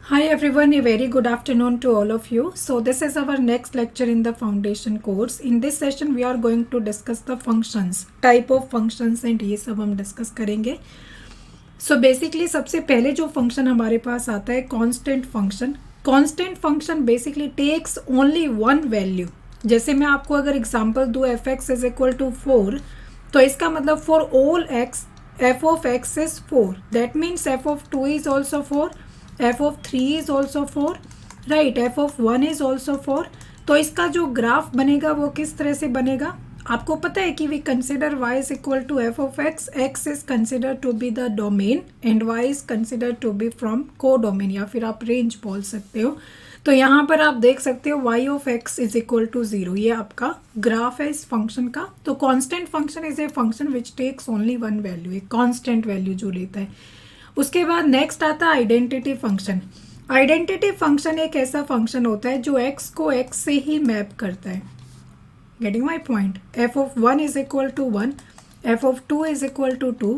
Hi everyone, a very good afternoon to all of you. So this is our next lecture in the foundation course. In this session we are going to discuss the functions, type of functions and ये सब हम discuss करेंगे. So basically सबसे पहले जो function हमारे पास आता है constant function. Constant function basically takes only one value. जैसे मैं आपको अगर example दूँ f(x) is equal to 4, तो इसका मतलब for all x f of x is 4. That means f of 2 is also 4. f of 3 is also 4, right. f of 1 is also 4. तो इसका जो ग्राफ बनेगा वो किस तरह से बनेगा आपको पता है कि we consider y is equal to f of x. x is consider to be the domain and y is consider to be from codomain या फिर आप रेंज बोल सकते हो. तो यहाँ पर आप देख सकते हो y of x is equal to 0. ये आपका ग्राफ है इस फंक्शन का. तो constant function is a function which takes only one value, एक कॉन्स्टेंट वैल्यू जो लेता है. उसके बाद नेक्स्ट आता है आइडेंटिटी फंक्शन. आइडेंटिटी फंक्शन एक ऐसा फंक्शन होता है जो x को x से ही मैप करता है. Getting my point. f of 1 is equal to 1, f of 2 is equal to 2,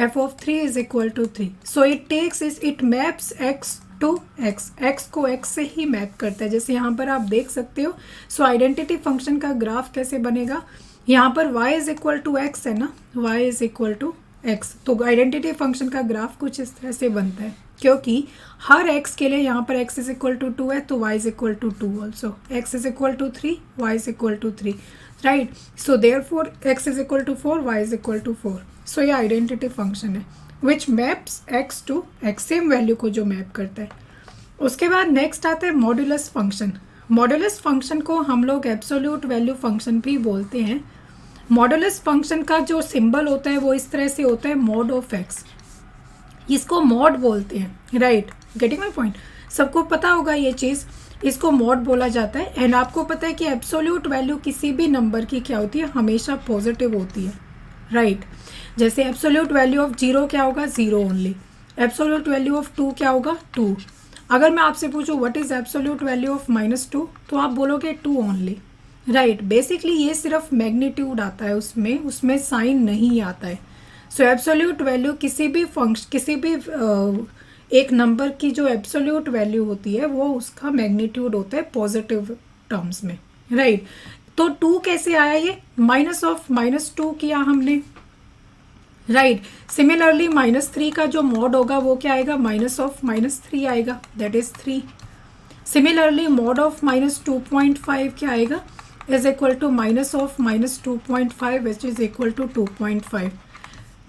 f of 3 is equal to 3. So it maps x to x. x को x से ही मैप करता है. जैसे यहाँ पर आप देख सकते हो. सो आइडेंटिटी फंक्शन का ग्राफ कैसे बनेगा. यहाँ पर y is equal to x है ना, y is equal to x. तो आइडेंटिटी फंक्शन का ग्राफ कुछ इस तरह से बनता है क्योंकि हर x के लिए यहाँ पर x इज इक्वल टू 2 है तो y is equal to 2 also. x is equal to 3, y is equal to 3, right. So therefore x is equal to 4, y is equal to 4. सो ये आइडेंटिटी फंक्शन है which maps x to x, same value को जो map करता है. उसके बाद next आता है मॉड्यूलस फंक्शन. मॉड्यूलस फंक्शन को हम लोग एब्सोल्यूट वैल्यू फंक्शन भी बोलते हैं. मॉड्यूलस फंक्शन का जो सिंबल होता है वो इस तरह से होता है मॉड ऑफ एक्स. इसको मॉड बोलते हैं, राइट. Getting my point. सबको पता होगा ये चीज़, इसको मॉड बोला जाता है. एंड आपको पता है कि एब्सोल्यूट वैल्यू किसी भी नंबर की क्या होती है, हमेशा पॉजिटिव होती है, राइट. जैसे एब्सोल्यूट वैल्यू ऑफ 0 क्या होगा, 0 ओनली. एब्सोल्यूट वैल्यू ऑफ 2 क्या होगा, 2. अगर मैं आपसे पूछूं what is absolute value of -2 तो आप बोलोगे 2 ओनली, राइट. बेसिकली ये सिर्फ मैग्नीट्यूड आता है, उसमें साइन नहीं आता है. सो एब्सोल्यूट वैल्यू किसी भी एक नंबर की जो एब्सोल्यूट वैल्यू होती है वो उसका मैग्नीट्यूड होता है पॉजिटिव टर्म्स में, राइट. तो 2 कैसे आया, ये माइनस ऑफ -2 किया हमने, राइट. सिमिलरली -3 का जो मॉड होगा वो क्या आएगा, माइनस ऑफ -3 आएगा, that is 3. Similarly mod of -2.5 क्या आएगा, is equal to minus of -2.5 which is equal to 2.5.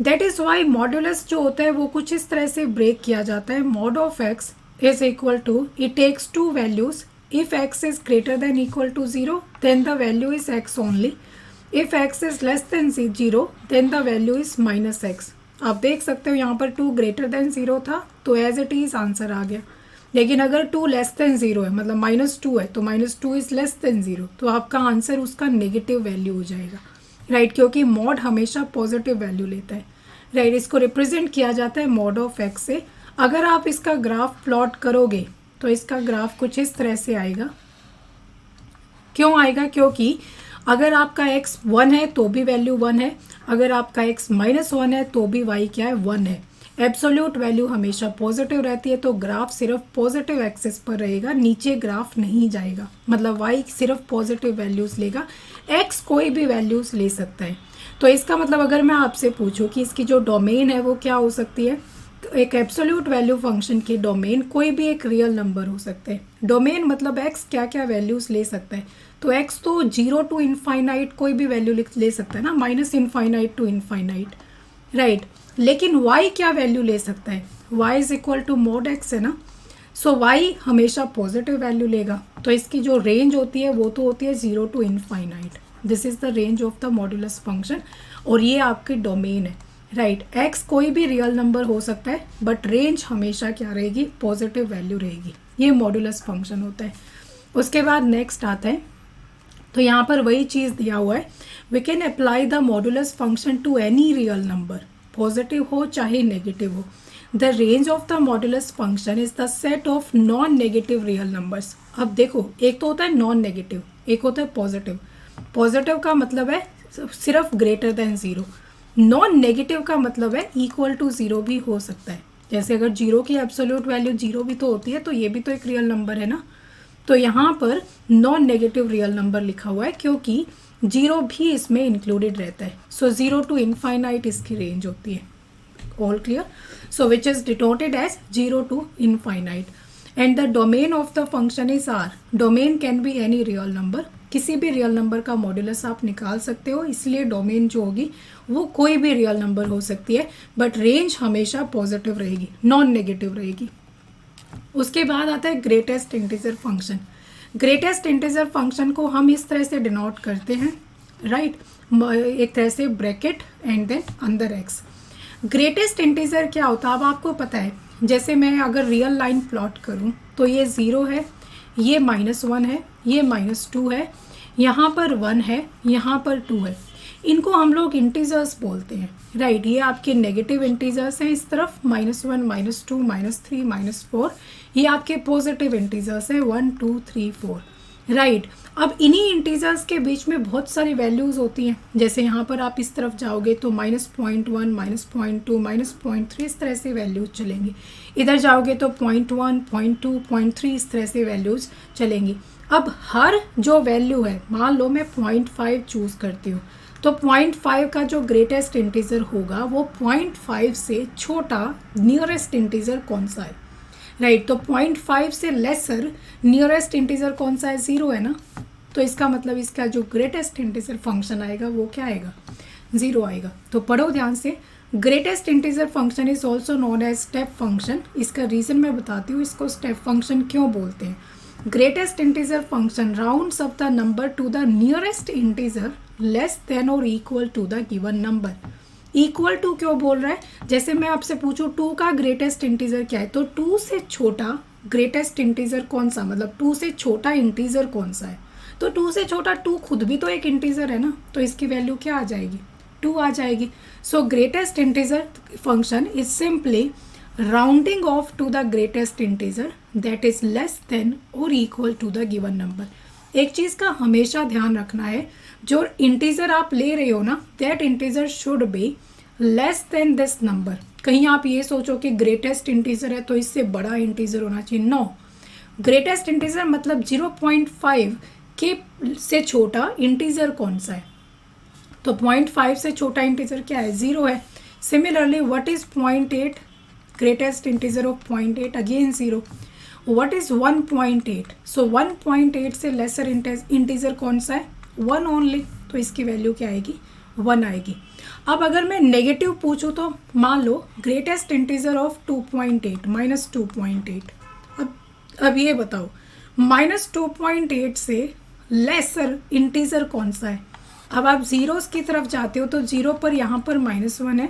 That is why modulus जो होता है वो कुछ इस तरह से ब्रेक किया जाता है. Mod of x is equal to, it takes two values. If x is greater than equal to 0 then the value is x only. If x is less than 0 then the value is -x. आप देख सकते हो यहाँ पर 2 greater than 0 था तो as it is answer आ गया. लेकिन अगर 2 लेस देन 0 है, मतलब -2 है, तो -2 इज लेस देन 0, तो आपका आंसर उसका नेगेटिव वैल्यू हो जाएगा, राइट. क्योंकि मॉड हमेशा पॉजिटिव वैल्यू लेता है, राइट. इसको रिप्रेजेंट किया जाता है मॉड ऑफ एक्स से. अगर आप इसका ग्राफ प्लॉट करोगे तो इसका ग्राफ कुछ इस तरह से आएगा. क्यों आएगा, क्योंकि अगर आपका x 1 है तो भी वैल्यू 1 है, अगर आपका x -1 है तो भी y क्या है, 1 है. एब्सोल्यूट वैल्यू हमेशा पॉजिटिव रहती है तो ग्राफ सिर्फ पॉजिटिव एक्सिस पर रहेगा, नीचे ग्राफ नहीं जाएगा. मतलब y सिर्फ पॉजिटिव वैल्यूज़ लेगा, x कोई भी वैल्यूज़ ले सकता है. तो इसका मतलब अगर मैं आपसे पूछूं कि इसकी जो डोमेन है वो क्या हो सकती है, तो एक एब्सोल्यूट वैल्यू फंक्शन की डोमेन कोई भी एक रियल नंबर हो सकता है. डोमेन मतलब x क्या क्या वैल्यूज़ ले सकता है, तो x तो 0 टू इनफाइनाइट कोई भी वैल्यू ले सकता है ना, -इनफाइनाइट टू इनफाइनाइट, राइट. लेकिन y क्या वैल्यू ले सकता है, y is equal to mod x है ना. सो y हमेशा पॉजिटिव वैल्यू लेगा. तो इसकी जो रेंज होती है वो तो होती है 0 to infinite. This is the range of the modulus function और ये आपकी डोमेन है, राइट. x कोई भी रियल नंबर हो सकता है बट रेंज हमेशा क्या रहेगी, पॉजिटिव वैल्यू रहेगी. ये मॉड्यूलस फंक्शन होता है. उसके बाद नेक्स्ट आता है, तो यहाँ पर वही चीज़ दिया हुआ है, we can apply the modulus function to any real number, positive हो चाहे नेगेटिव हो. The range of the modulus function is the set of non negative real numbers. अब देखो, एक तो होता है नॉन नेगेटिव, एक होता है पॉजिटिव. पॉजिटिव का मतलब है सिर्फ ग्रेटर देन 0, नॉन नेगेटिव का मतलब है इक्वल टू 0 भी हो सकता है. जैसे अगर जीरो की एब्सोल्यूट वैल्यू जीरो भी तो होती है, तो ये भी तो एक रियल नंबर है ना। तो यहाँ पर नॉन नेगेटिव रियल नंबर लिखा हुआ है क्योंकि जीरो भी इसमें इंक्लूडेड रहता है। सो जीरो टू इनफाइनाइट इसकी रेंज होती है। All clear? So which is denoted as zero to infinite and the domain of the function is R. Domain can be any real number, किसी भी real number का modulus आप निकाल सकते हो, इसलिए डोमेन जो होगी वो कोई भी रियल नंबर हो सकती है, बट रेंज हमेशा पॉजिटिव रहेगी, नॉन नेगेटिव रहेगी। उसके बाद आता है greatest integer function. Greatest integer function को हम इस तरह से डिनोट करते हैं, राइट, एक तरह से ब्रैकेट एंड देन अंदर एक्स। ग्रेटेस्ट इंटीजर क्या होता है अब आपको पता है। जैसे मैं अगर रियल लाइन प्लॉट करूं तो ये 0 है, ये -1 है, ये -2 है, यहाँ पर 1 है, यहाँ पर 2 है। इनको हम लोग इंटीजर्स बोलते हैं, राइट। ये आपके नेगेटिव इंटीजर्स हैं इस तरफ, -1, -2, -3, -4। ये आपके पॉजिटिव इंटीजर्स हैं 1, 2, 3, 4, राइट। अब इन्हीं इंटीजर्स के बीच में बहुत सारी वैल्यूज़ होती हैं। जैसे यहाँ पर आप इस तरफ जाओगे तो -0.1, -0.2, -0.3 इस तरह से वैल्यूज चलेंगी। इधर जाओगे तो 0.1, 0.2, 0.3 इस तरह से वैल्यूज चलेंगी। अब हर जो वैल्यू है, मान लो मैं 0.5 चूज़ करती हूँ, तो 0.5 का जो ग्रेटेस्ट इंटीजर होगा वो 0.5 से छोटा नियरेस्ट इंटीजर कौन सा है, राइट। तो 0.5 से लेसर नियरेस्ट इंटीजर कौन सा है, 0 है ना। तो इसका मतलब इसका जो ग्रेटेस्ट इंटीजर फंक्शन आएगा वो क्या आएगा, 0 आएगा। तो पढ़ो ध्यान से, greatest integer function is also known as step function. इसका रीज़न मैं बताती हूँ, इसको स्टेप फंक्शन क्यों बोलते हैं। Greatest integer function rounds up the number to the nearest integer less than और equal to the given number. Equal to क्यों बोल रहा है, जैसे मैं आपसे पूछूं 2 का ग्रेटेस्ट इंटीजर क्या है, तो 2 से छोटा ग्रेटेस्ट इंटीजर कौन सा, मतलब 2 से छोटा इंटीजर कौन सा है। तो 2 से छोटा 2 खुद भी तो एक इंटीजर है ना, तो इसकी वैल्यू क्या आ जाएगी, 2 आ जाएगी। So greatest integer function is simply rounding off to the greatest integer that is less than और equal to the given number. एक चीज़ का हमेशा ध्यान रखना है, जो इंटीजर आप ले रहे हो ना, that integer should be less than this number. कहीं आप ये सोचो कि ग्रेटेस्ट इंटीजर है तो इससे बड़ा इंटीजर होना चाहिए, नो। ग्रेटेस्ट इंटीजर मतलब 0.5 के से छोटा इंटीजर कौन सा है, तो 0.5 से छोटा इंटीजर क्या है, 0 है। Similarly what is 0.8, greatest integer of 0.8 again 0। What is 1.8, सो 1.8 से लेसर इंटीजर कौन सा है, 1 ओनली। तो इसकी वैल्यू क्या आएगी, 1 आएगी। अब अगर मैं नेगेटिव पूछूं तो मान लो ग्रेटेस्ट इंटीजर ऑफ 2.8 -2.8। अब ये बताओ -2.8 से लेसर इंटीजर कौन सा है। अब आप जीरोस की तरफ जाते हो तो 0 पर यहाँ पर -1 है,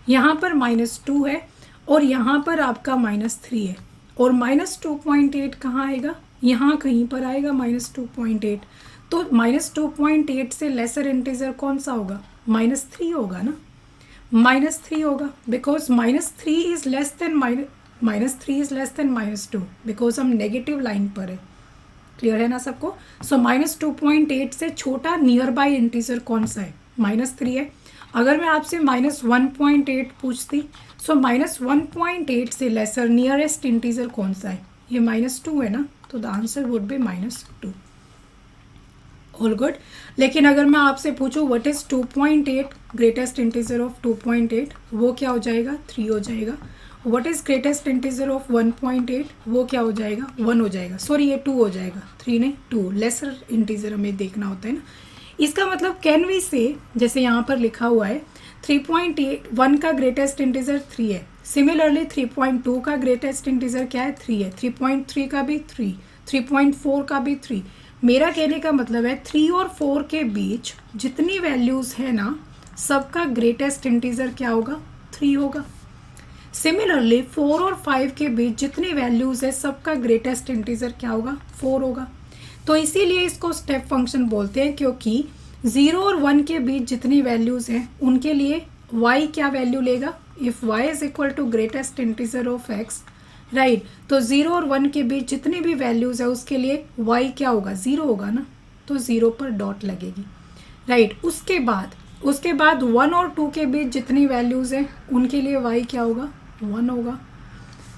यहाँ पर -2 है और यहाँ पर आपका -3 है। और -2.8 कहाँ आएगा, यहाँ कहीं पर आएगा -2.8। तो -2.8 से लेसर इंटीजर कौन सा होगा, -3 होगा ना, -3 होगा, because -3 is less then -2, because हम नेगेटिव लाइन पर है। क्लियर है ना सबको। सो -2.8 से छोटा नियर बाई इंटीजर कौन सा है, -3 है। अगर मैं आपसे -1.8 पूछती, सो -1.8 से लेसर नियरेस्ट इंटीजर कौन सा है, ये -2 है ना, तो the answer would be -2। All good. लेकिन अगर मैं आपसे पूछूं what is 2.8, greatest integer of 2.8, वो क्या हो जाएगा, 3 हो जाएगा। What is greatest integer of 1.8, वो क्या हो जाएगा, 1 हो जाएगा। सॉरी ये 2 हो जाएगा, 3 नहीं 2। लेसर इंटीजर हमें देखना होता है ना। इसका मतलब कैन वी से, जैसे यहाँ पर लिखा हुआ है 3.1 का ग्रेटेस्ट इंटीजर 3 है। सिमिलरली 3.2 का ग्रेटेस्ट इंटीजर क्या है, 3 है। 3.3 का भी 3, 3.4 का भी 3। मेरा कहने का मतलब है 3 और 4 के बीच जितनी वैल्यूज़ है ना, सबका ग्रेटेस्ट इंटीजर क्या होगा, 3 होगा। सिमिलरली 4 और 5 के बीच जितनी वैल्यूज़ है, सबका ग्रेटेस्ट इंटीजर क्या होगा, 4 होगा। तो इसीलिए इसको स्टेप फंक्शन बोलते हैं, क्योंकि 0 और 1 के बीच जितनी वैल्यूज़ हैं उनके लिए y क्या वैल्यू लेगा, if y is equal to greatest integer of x, right. तो 0 और 1 के बीच जितनी भी वैल्यूज़ है उसके लिए y क्या होगा, 0 होगा ना, तो 0 पर डॉट लगेगी, राइट। उसके बाद 1 और 2 के बीच जितनी वैल्यूज़ हैं उनके लिए y क्या होगा, 1 होगा।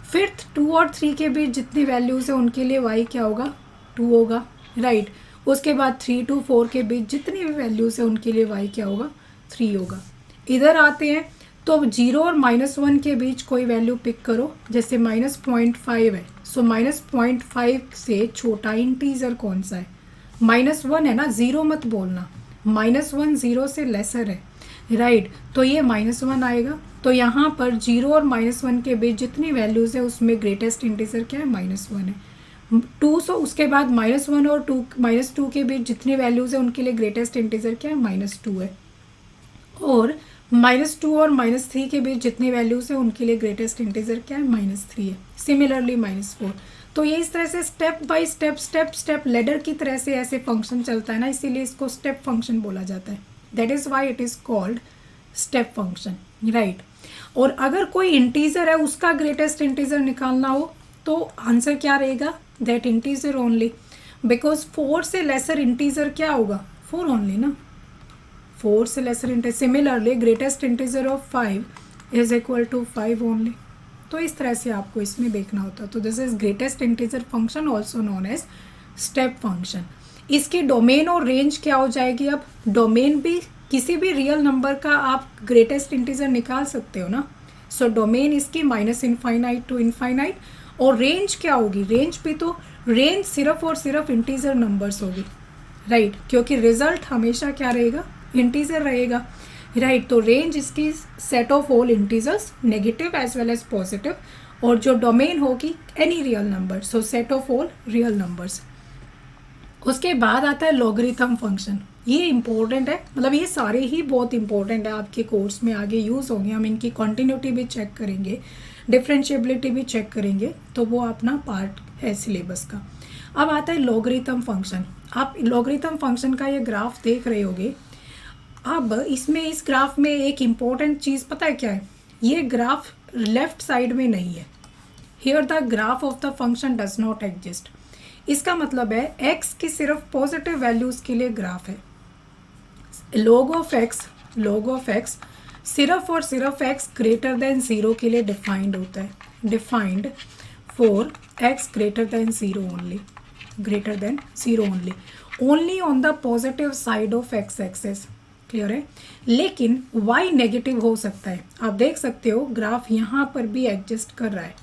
फिर 2 और 3 के बीच जितनी वैल्यूज़ है उनके लिए y क्या होगा, 2 होगा, राइट। उसके बाद 3 to 4 के बीच जितनी भी वैल्यूज़ है उनके लिए y क्या होगा, 3 होगा। इधर आते हैं तो 0 और -1 के बीच कोई वैल्यू पिक करो, जैसे -0.5 है, सो -0.5 से छोटा इंटीजर कौन सा है, -1 है ना, 0 मत बोलना, -1 0 से लेसर है, राइट। तो ये -1 आएगा। तो यहाँ पर 0 और -1 के बीच जितनी वैल्यूज़ है उसमें ग्रेटेस्ट इंटीजर क्या है, -1 है। 2 सो उसके बाद -1 और -2 के बीच जितनी वैल्यूज़ है उनके लिए ग्रेटेस्ट इंटीजर क्या है, -2 है। और -2 और -3 के बीच जितनी वैल्यूज़ है उनके लिए ग्रेटेस्ट इंटीजर क्या है, -3 है। सिमिलरली -4। तो ये इस तरह से स्टेप बाय स्टेप लेडर की तरह से ऐसे फंक्शन चलता है ना, इसीलिए इसको स्टेप फंक्शन बोला जाता है। That is why it is called step function, right. और अगर कोई इंटीजर है उसका ग्रेटेस्ट इंटीजर निकालना हो तो आंसर क्या रहेगा, दैट इंटीजर ओनली, बिकॉज 4 से लेसर इंटीजर क्या होगा, 4 ओनली ना, 4 से lesser integer. Similarly greatest integer of 5 is equal to 5 only. तो इस तरह से आपको इसमें देखना होता है। तो this is greatest integer function also known as step function. इसकी डोमेन और रेंज क्या हो जाएगी, अब डोमेन भी किसी भी रियल नंबर का आप ग्रेटेस्ट इंटीजर निकाल सकते हो ना। सो डोमेन इसकी -इनफाइनाइट टू इनफाइनाइट। और रेंज क्या होगी, रेंज भी तो रेंज सिर्फ और सिर्फ इंटीजर नंबर्स होगी, राइट, क्योंकि रिजल्ट हमेशा क्या रहेगा, इंटीजर रहेगा, राइट। तो रेंज इसकी set of all integers, negative as well as positive, और जो डोमेन होगी any real number, so set of all real numbers. उसके बाद आता है लॉगरिथम फंक्शन। ये इंपॉर्टेंट है, मतलब ये सारे ही बहुत इंपॉर्टेंट है, आपके कोर्स में आगे यूज़ होंगे। हम इनकी कॉन्टिन्यूटी भी चेक करेंगे, डिफरेंशिएबिलिटी भी चेक करेंगे, तो वो अपना पार्ट है सिलेबस का। अब आता है लॉगरिथम फंक्शन। आप लॉगरिथम फंक्शन का ये ग्राफ देख रहे होगे। अब इसमें इस ग्राफ में एक इम्पॉर्टेंट चीज़ पता है क्या है, ये ग्राफ लेफ्ट साइड में नहीं है। Here the graph of the function does not exist. इसका मतलब है x की सिर्फ पॉजिटिव वैल्यूज़ के लिए ग्राफ है। log ऑफ x सिर्फ और सिर्फ x ग्रेटर देन 0 के लिए डिफाइंड होता है, defined for x greater than 0 only, greater than 0 only, only on the positive side of x axis. Clear है। लेकिन y नेगेटिव हो सकता है। आप देख सकते हो ग्राफ यहाँ पर भी एडजस्ट कर रहा है,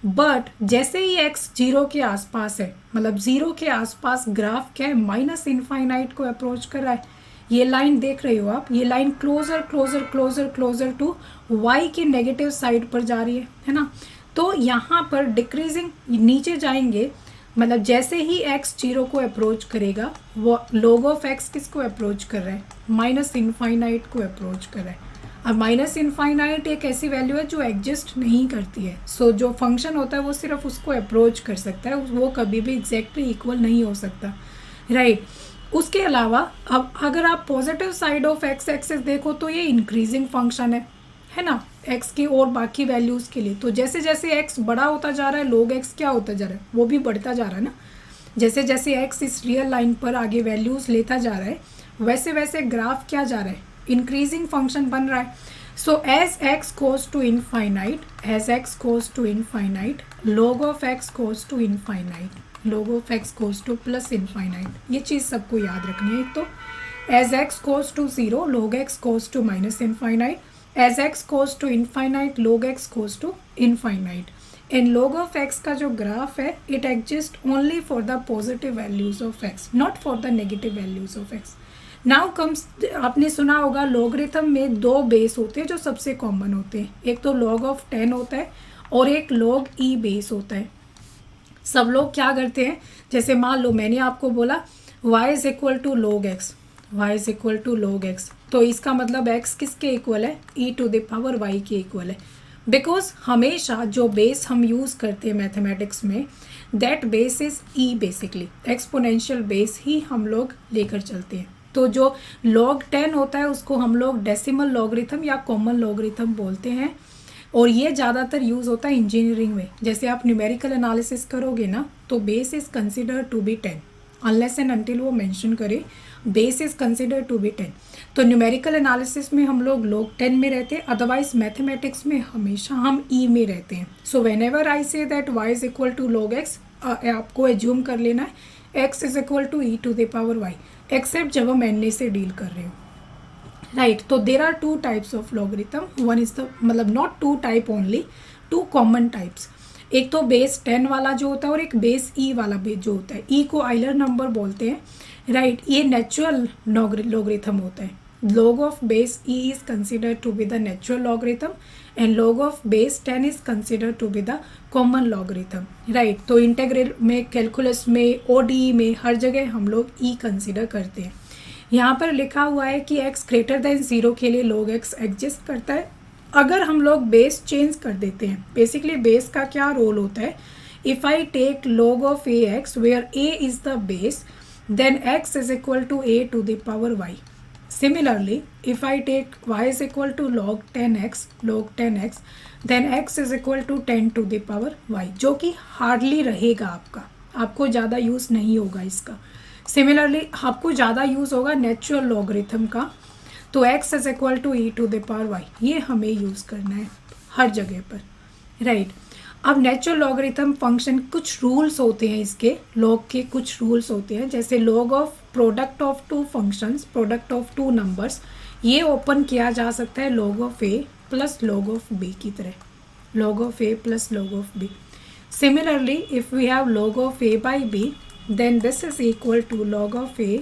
बट जैसे ही x 0 के आसपास है, मतलब 0 के आसपास ग्राफ क्या है, -इनफाइनाइट को अप्रोच कर रहा है। ये लाइन देख रहे हो आप, ये line closer closer closer closer to y की नेगेटिव साइड पर जा रही है ना। तो यहाँ पर डिक्रीजिंग नीचे जाएंगे, मतलब जैसे ही x 0 को अप्रोच करेगा, वो log ऑफ x किसको अप्रोच कर रहा है, -इनफाइनाइट को अप्रोच कर रहा है। अब -इनफाइनाइट एक ऐसी वैल्यू है जो एग्जिस्ट नहीं करती है। सो जो फंक्शन होता है वो सिर्फ उसको अप्रोच कर सकता है, वो कभी भी एग्जैक्टली इक्वल नहीं हो सकता, राइट। उसके अलावा अब अगर आप positive side of x axis देखो तो ये इंक्रीजिंग फंक्शन है ना, x की और बाकी वैल्यूज़ के लिए। तो जैसे जैसे x बड़ा होता जा रहा है, log x क्या होता जा रहा है, वो भी बढ़ता जा रहा है ना। जैसे जैसे x इस रियल लाइन पर आगे वैल्यूज़ लेता जा रहा है, वैसे वैसे ग्राफ क्या जा रहा है, इंक्रीजिंग फंक्शन बन रहा है। So as x goes to infinite, as x goes to infinite, log of x goes to infinite, log of x goes to plus infinite. ये चीज़ सबको याद रखनी है। तो as x goes to 0, log x goes to minus infinite, as x goes to infinite, log x goes to infinite. And log of x का जो graph है, it exist only for the positive values of x, not for the negative values of x। Now comes, आपने सुना होगा logarithm में 2 base होते हैं जो सबसे कॉमन होते हैं, एक तो log ऑफ 10 होता है और एक log e बेस होता है। सब लोग क्या करते हैं, जैसे मान लो मैंने आपको बोला y is equal to log x, y is equal to log x, तो इसका मतलब x किसके इक्वल है, e to the power y के इक्वल है। बिकॉज हमेशा जो बेस हम यूज़ करते हैं मैथमेटिक्स में, that base is e basically, exponential base ही हम लोग लेकर चलते हैं। तो जो log 10 होता है उसको हम लोग डेसिमल लॉगरिथम या कॉमन लॉगरिथम बोलते हैं, और ये ज़्यादातर यूज़ होता है इंजीनियरिंग में। जैसे आप न्यूमेरिकल एनालिसिस करोगे ना, तो base is consider to be 10, unless and until वो मेंशन करे base is consider to be 10। तो न्यूमेरिकल एनालिसिस में हम लोग log 10 में रहते हैं, अदरवाइज मैथमेटिक्स में हमेशा हम ई में रहते हैं। So when ever I say that y is equal to log x, आपको एज्यूम कर लेना है x is equal to e to the power y, except जब हम एन से डील कर रहे हो, राइट। तो there are two types of logarithm, one is the मतलब not two type only, two common types. एक तो बेस 10 वाला जो होता है और एक बेस ई वाला बेस जो होता है, ई को आइलर नंबर बोलते हैं, राइट। ये नेचुरल लॉगरिथम होता है। log of base e is considered to be the natural logarithm and log of base 10 is considered to be the common logarithm, right। तो इंटेग्रल में, कैलकुलस में, ODE में हर जगह हम लोग e कंसिडर करते हैं। यहाँ पर लिखा हुआ है कि x ग्रेटर देन 0 के लिए log x एग्जिस्ट करता है। अगर हम लोग बेस चेंज कर देते हैं, बेसिकली बेस का क्या रोल होता है, if I take log of ax where a is the base then x is equal to a to the power y। Similarly, if I take y is equal to log 10x, then x is equal to 10 to the power y, जो कि hardly रहेगा आपको ज़्यादा use नहीं होगा इसका। Similarly आपको ज़्यादा यूज़ होगा नेचुरल लॉगरिथम का, तो x is equal to e to the power y, ये हमें यूज़ करना है हर जगह पर, राइट। अब नेचुरल लॉगरिथम फंक्शन कुछ रूल्स होते हैं, इसके लॉग के कुछ रूल्स होते हैं, जैसे log of product of two functions, product of two numbers, ये ओपन किया जा सकता है log of a plus log of b की तरह, log of a plus log of b। Similarly if we have log of a by b then this is equal to log of a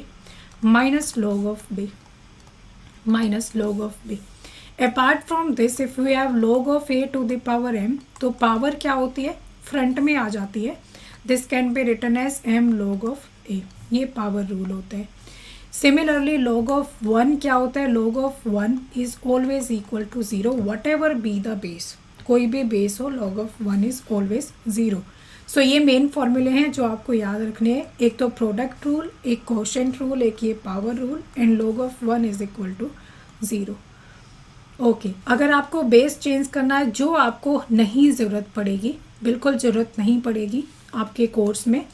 minus log of b minus log of b। Apart from this if we have log of a to the power m, तो power क्या होती है, front में आ जाती है, this can be written as m log of a, ये power rule होता है। सिमिलरली log ऑफ 1 क्या होता है, log of 1 is always equal to 0 whatever be the base, कोई भी बेस हो log of 1 is always 0। So ये मेन फॉर्मूले हैं जो आपको याद रखने हैं, एक तो प्रोडक्ट रूल, एक कोशेंट रूल, एक ये power rule, and log of 1 is equal to 0। Okay, अगर आपको बेस चेंज करना है, जो आपको नहीं ज़रूरत पड़ेगी, बिल्कुल ज़रूरत नहीं पड़ेगी आपके कोर्स में,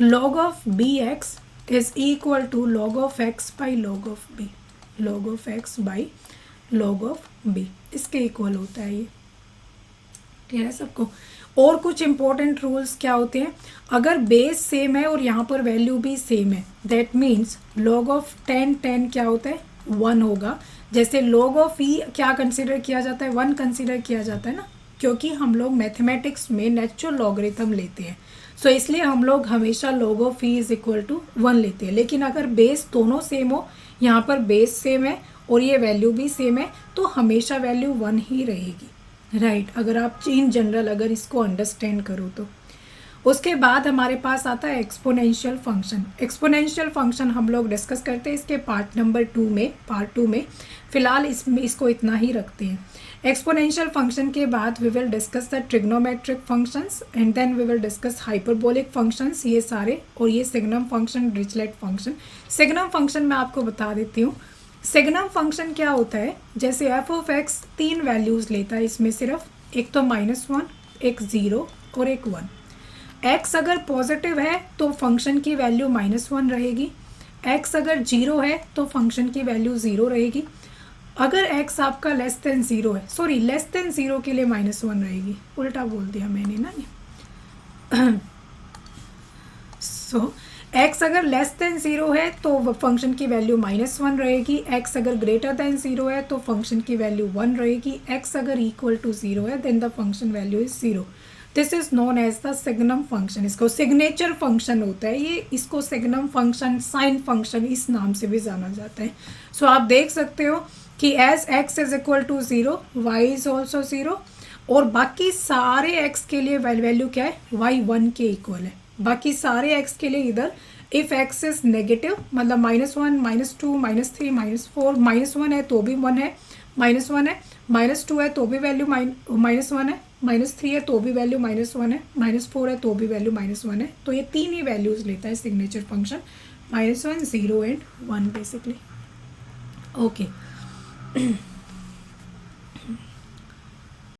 log of b x is equal to log of x by log of b, log of x by log of b, इसके इक्वल होता है ये, ठीक है सबको। और कुछ इंपॉर्टेंट रूल्स क्या होते हैं, अगर बेस सेम है और यहाँ पर वैल्यू भी सेम है, दैट मीन्स log ऑफ 10 क्या होता है, 1 होगा। जैसे log ऑफ ई क्या कंसिडर किया जाता है, 1 कंसिडर किया जाता है ना, क्योंकि हम लोग मैथमेटिक्स में नेचुरल लॉगरिथम लेते हैं, सो इसलिए हम लोग हमेशा log of e is equal to 1 लेते हैं। लेकिन अगर बेस दोनों सेम हो, यहाँ पर बेस सेम है और ये वैल्यू भी सेम है, तो हमेशा वैल्यू 1 ही रहेगी, राइट। अगर आप इन जनरल अगर इसको अंडरस्टैंड करो तो। उसके बाद हमारे पास आता है एक्सपोनेंशियल फंक्शन। एक्सपोनेंशियल फंक्शन हम लोग डिस्कस करते हैं इसके पार्ट नंबर 2 में, पार्ट 2 में। फिलहाल इसको इतना ही रखते हैं। एक्सपोनेंशियल फंक्शन के बाद we will discuss the trigonometric functions and then we will discuss hyperbolic functions, ये सारे, और ये signum function, Dirichlet function. Signum function मैं आपको बता देती हूँ। सिग्नम फंक्शन क्या होता है, जैसे एफ ऑफ एक्स 3 वैल्यूज़ लेता है, इसमें सिर्फ एक तो -1, एक 0 और एक 1। x अगर पॉजिटिव है तो फंक्शन की वैल्यू -1 रहेगी, x अगर 0 है तो फंक्शन की वैल्यू 0 रहेगी। अगर x आपका लेस देन 0 है, सॉरी लेस देन 0 के लिए -1 रहेगी, उल्टा बोल दिया मैंने ना ये। सो x अगर लेस देन 0 है तो फंक्शन की वैल्यू -1 रहेगी, x अगर ग्रेटर देन 0 है तो फंक्शन की वैल्यू 1 रहेगी, x अगर इक्वल टू 0 है then the function value is 0। This is known as the signum function. इसको सिग्नेचर फंक्शन होता है ये, इसको सिग्नम फंक्शन, साइन फंक्शन इस नाम से भी जाना जाता है। सो आप देख सकते हो कि as x is equal to 0 y is also 0, और बाकी सारे x के लिए वैल्यू क्या है, y 1 के इक्वल है। बाकी सारे x के लिए इधर इफ़ x इज नेगेटिव, मतलब -1, -2, -3, -4, -1 है तो भी 1 है, -1 है, -2 है तो भी वैल्यू -1 है, -3 है तो भी वैल्यू -1 है, -4 है तो भी वैल्यू -1 है। तो ये 3 ही वैल्यूज़ लेता है signature function, -1, 0 and 1 basically. Okay